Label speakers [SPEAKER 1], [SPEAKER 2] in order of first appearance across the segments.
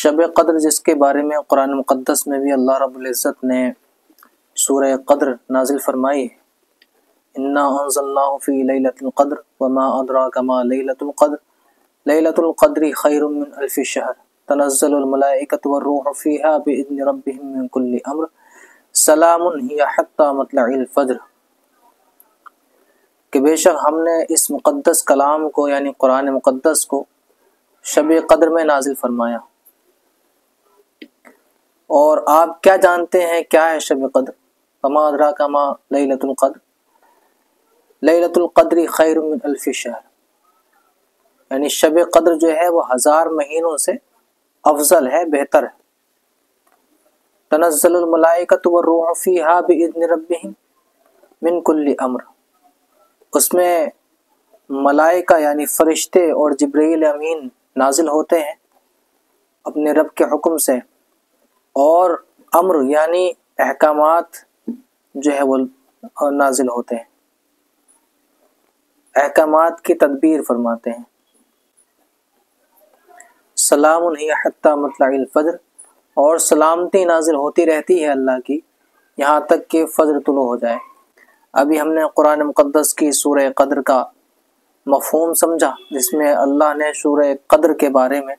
[SPEAKER 1] شب قدر جس کے بارے میں قرآن مقدس میں بھی اللہ رب العزت نے سورہ قدر نازل فرمائی ہے، انا انزلناہ فی لیلۃ القدر وما ادراک ما لیلۃ القدر لیلۃ القدر خیر من الف شہر تنزل الملائکۃ والروح فیہا باذن ربہم من کل امر سلام ہی حتی مطلع الفجر، کہ بے شک ہم نے اس مقدس کلام کو یعنی قرآن مقدس کو شب قدر میں نازل فرمایا۔ اور آپ کیا جانتے ہیں کیا ہے شب قدر؟ وما ادراک ما لیلۃ القدر لیلۃ القدر خیر من الف شہر، یعنی شب قدر جو ہے وہ 1000 مہینوں سے افضل ہے، بہتر ہے۔ تنزل الملائکۃ والروح فیہا باذن ربہم من کل امر، اس میں ملائکہ یعنی فرشتے اور جبرائیل امین نازل ہوتے ہیں اپنے رب کے حکم سے، اور امر یعنی احکامات جو ہے وہ نازل ہوتے ہیں، احکامات کی تدبیر فرماتے ہیں۔ سلام ہی حتی مطلع الفجر، اور سلامتی نازل ہوتی رہتی ہے اللہ کی یہاں تک کہ فجر طلوع ہو جائے۔ ابھی ہم نے قرآن مقدس کی سورہ قدر کا مفہوم سمجھا، جس میں اللہ نے سورہ قدر کے بارے میں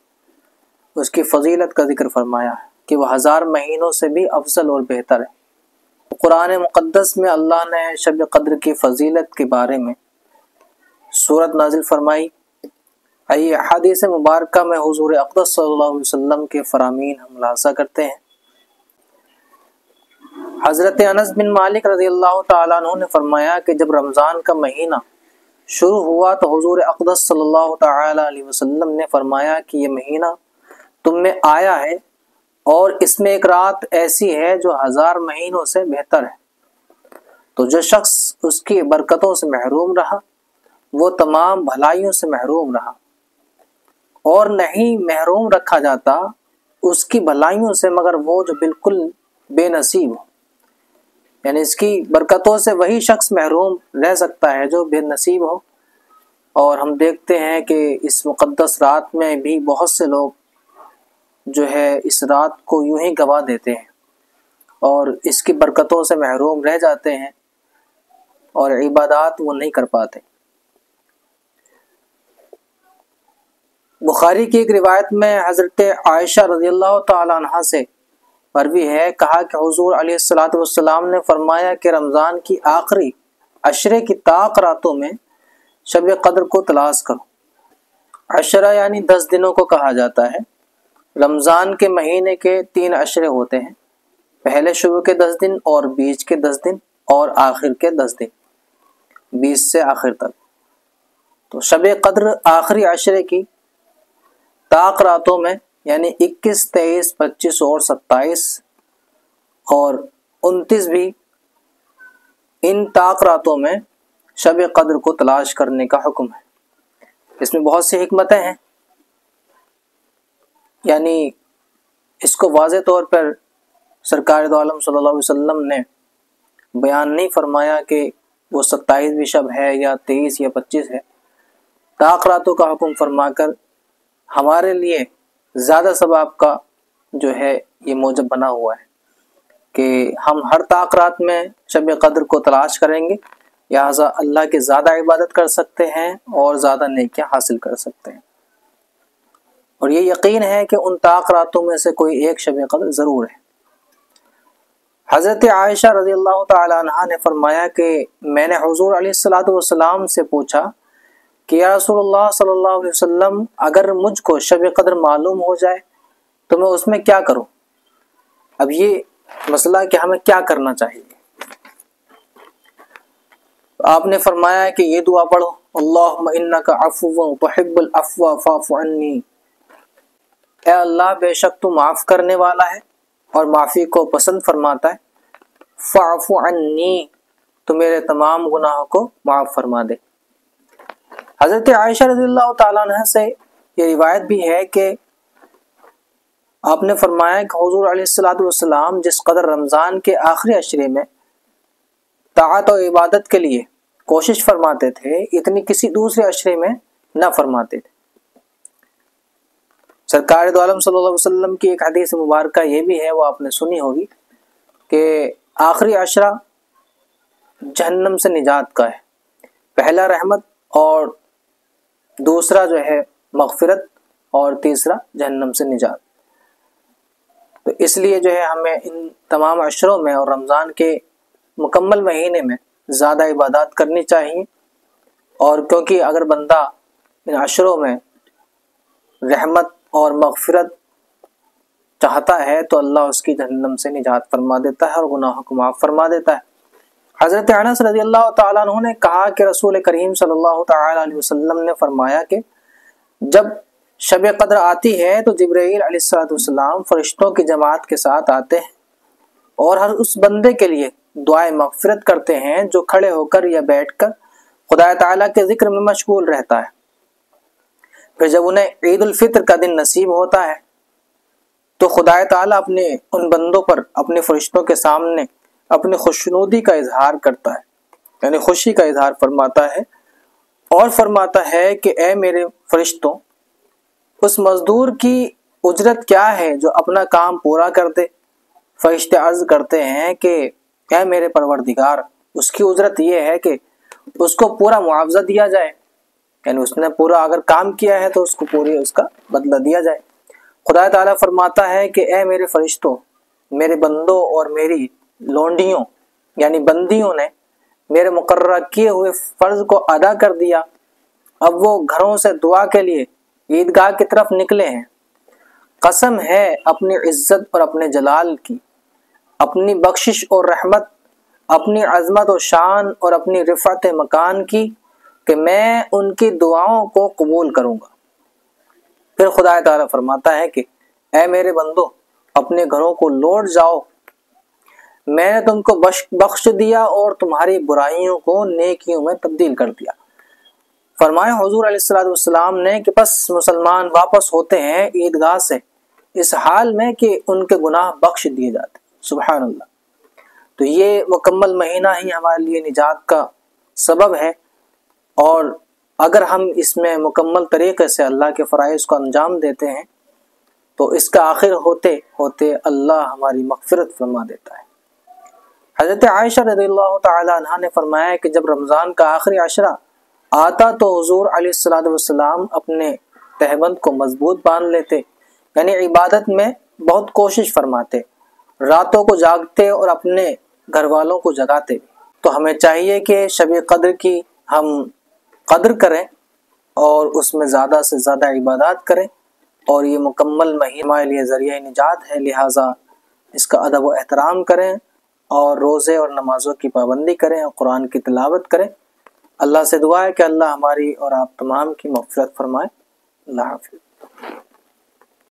[SPEAKER 1] اس کی فضیلت کا ذکر فرمایا کہ وہ 1000 مہینوں سے بھی افضل اور بہتر ہے۔ قرآن مقدس میں اللہ نے شب قدر کی فضیلت کے بارے میں سورت نازل فرمائی۔ آئیے حدیث مبارکہ میں حضور اقدس صلی اللہ علیہ وسلم کے فرامین ہم ملاحظہ کرتے ہیں۔ حضرت انس بن مالک رضی اللہ تعالیٰ عنہ نے فرمایا کہ جب رمضان کا مہینہ شروع ہوا تو حضور اقدس صلی اللہ تعالیٰ علیہ وسلم نے فرمایا کہ یہ مہینہ تم میں آیا ہے اور اس میں ایک رات ایسی ہے جو 1000 مہینوں سے بہتر ہے، تو جو شخص اس کی برکتوں سے محروم رہا وہ تمام بھلائیوں سے محروم رہا، اور نہیں محروم رکھا جاتا اس کی بھلائیوں سے مگر وہ جو بالکل بے نصیب ہو، یعنی اس کی برکتوں سے وہی شخص محروم رہ سکتا ہے جو بے نصیب ہو۔ اور ہم دیکھتے ہیں کہ اس مقدس رات میں بھی بہت سے لوگ جو ہے اس رات کو یوں ہی گوا دیتے ہیں اور اس کی برکتوں سے محروم رہ جاتے ہیں اور عبادات وہ نہیں کر پاتے۔ بخاری کی ایک روایت میں حضرت عائشہ رضی اللہ تعالیٰ عنہ سے مروی ہے، کہا کہ حضور علیہ الصلوۃ والسلام نے فرمایا کہ رمضان کی آخری عشرے کی طاق راتوں میں شب قدر کو تلاش کرو۔ عشرہ یعنی 10 دنوں کو کہا جاتا ہے۔ رمضان کے مہینے کے 3 عشرے ہوتے ہیں، پہلے شروع کے 10 دن اور بیچ کے 10 دن اور آخر کے 10 دن، 20 سے آخر تک۔ تو شب قدر آخری عشرے کی طاق راتوں میں یعنی 21، 23، 25 اور 27 اور 29 بھی، ان طاق راتوں میں شب قدر کو تلاش کرنے کا حکم ہے۔ اس میں بہت سی حکمتیں ہیں، یعنی اس کو واضح طور پر سرکار دو عالم صلی اللہ علیہ وسلم نے بیان نہیں فرمایا کہ وہ 27ویں شب ہے یا 23 یا 25 ہے۔ طاق راتوں کا حکم فرما کر ہمارے لیے زیادہ ثواب کا جو ہے یہ موجب بنا ہوا ہے کہ ہم ہر طاق رات میں شب قدر کو تلاش کریں گے، لہٰذا اللہ کی زیادہ عبادت کر سکتے ہیں اور زیادہ نیکیاں حاصل کر سکتے ہیں۔ اور یہ یقین ہے کہ ان طاق راتوں میں سے کوئی ایک شب قدر ضرور ہے۔ حضرت عائشہ رضی اللہ تعالی عنہا نے فرمایا کہ میں نے حضور علیہ الصلوۃ والسلام سے پوچھا کہ یا رسول اللہ صلی اللہ علیہ وسلم، اگر مجھ کو شب قدر معلوم ہو جائے تو میں اس میں کیا کروں؟ اب یہ مسئلہ کہ ہمیں کیا کرنا چاہیے، آپ نے فرمایا کہ یہ دعا پڑھو، اللہم انک عفو تحب العفو فاعف عنی، اے اللہ بے شک تو معاف کرنے والا ہے اور معافی کو پسند فرماتا ہے، فاعف عنی تو میرے تمام گناہوں کو معاف فرما دے۔ حضرت عائشہ رضی اللہ تعالیٰ عنہ سے یہ روایت بھی ہے کہ آپ نے فرمایا کہ حضور علیہ الصلوۃ والسلام جس قدر رمضان کے آخری عشرے میں طاعت و عبادت کے لیے کوشش فرماتے تھے اتنی کسی دوسرے عشرے میں نہ فرماتے تھے۔ سرکار دو عالم صلی اللہ علیہ وسلم کی ایک حدیث مبارکہ یہ بھی ہے، وہ آپ نے سنی ہوگی، کہ آخری عشرہ جہنم سے نجات کا ہے، پہلا رحمت اور دوسرا جو ہے مغفرت اور تیسرا جہنم سے نجات۔ تو اس لیے جو ہے ہمیں ان تمام عشروں میں اور رمضان کے مکمل مہینے میں زیادہ عبادات کرنی چاہیے، اور کیونکہ اگر بندہ ان عشروں میں رحمت اور مغفرت چاہتا ہے تو اللہ اس کی جہنم سے نجات فرما دیتا ہے اور گناہوں کو معاف فرما دیتا ہے۔ حضرت انس رضی اللہ تعالیٰ عنہ نے کہا کہ رسول کریم صلی اللہ تعالیٰ علیہ وسلم نے فرمایا کہ جب شب قدر آتی ہے تو جبرائیل علیہ السلام فرشتوں کی جماعت کے ساتھ آتے ہیں اور ہر اس بندے کے لیے دعائے مغفرت کرتے ہیں جو کھڑے ہو کر یا بیٹھ کر خدا تعالیٰ کے ذکر میں مشغول رہتا ہے۔ پھر جب انہیں عید الفطر کا دن نصیب ہوتا ہے تو خدا تعالیٰ اپنے ان بندوں پر اپنے فرشتوں کے سامنے اپنی خوشنودی کا اظہار کرتا ہے، یعنی خوشی کا اظہار فرماتا ہے، اور فرماتا ہے کہ اے میرے فرشتوں، اس مزدور کی اجرت کیا ہے جو اپنا کام پورا کر دے؟ فرشتے عرض کرتے ہیں کہ اے میرے پروردگار، اس کی اجرت یہ ہے کہ اس کو پورا معاوضہ دیا جائے، یعنی اس نے پورا اگر کام کیا ہے تو اس کو پورے اس کا بدلہ دیا جائے۔ خدا تعالیٰ فرماتا ہے کہ اے میرے فرشتوں، میرے بندوں اور میری لونڈیوں یعنی بندیوں نے میرے مقررہ کیے ہوئے فرض کو ادا کر دیا، اب وہ گھروں سے دعا کے لیے عیدگاہ کی طرف نکلے ہیں۔ قسم ہے اپنی عزت اور اپنے جلال کی، اپنی بخشش اور رحمت، اپنی عظمت و شان اور اپنی رفعت مکان کی، کہ میں ان کی دعاؤں کو قبول کروں گا۔ پھر خدا تعالیٰ فرماتا ہے کہ اے میرے بندو، اپنے گھروں کو لوٹ جاؤ، میں نے تم کو بخش دیا اور تمہاری برائیوں کو نیکیوں میں تبدیل کر دیا۔ فرمایا حضور علیہ السلام نے کہ پس مسلمان واپس ہوتے ہیں عیدگاہ سے اس حال میں کہ ان کے گناہ بخش دیے جاتے۔ سبحان اللہ۔ تو یہ مکمل مہینہ ہی ہمارے لیے نجات کا سبب ہے، اور اگر ہم اس میں مکمل طریقے سے اللہ کے فرائض کو انجام دیتے ہیں تو اس کا آخر ہوتے ہوتے اللہ ہماری مغفرت فرما دیتا ہے۔ حضرت عائشہ رضی اللہ تعالی عنہ نے فرمایا کہ جب رمضان کا آخری عشرہ آتا تو حضور علیہ السلام اپنے تہبند کو مضبوط باندھ لیتے، یعنی عبادت میں بہت کوشش فرماتے، راتوں کو جاگتے اور اپنے گھر والوں کو جگاتے۔ تو ہمیں چاہیے کہ شب قدر کی ہم قدر کریں اور اس میں زیادہ سے زیادہ عبادات کریں، اور یہ مکمل مہینہ ہمارے لیے ذریعہ نجات ہے، لہٰذا اس کا ادب و احترام کریں اور روزے اور نمازوں کی پابندی کریں اور قرآن کی تلاوت کریں۔ اللہ سے دعا ہے کہ اللہ ہماری اور آپ تمام کی مغفرت فرمائے۔ اللہ حافظ۔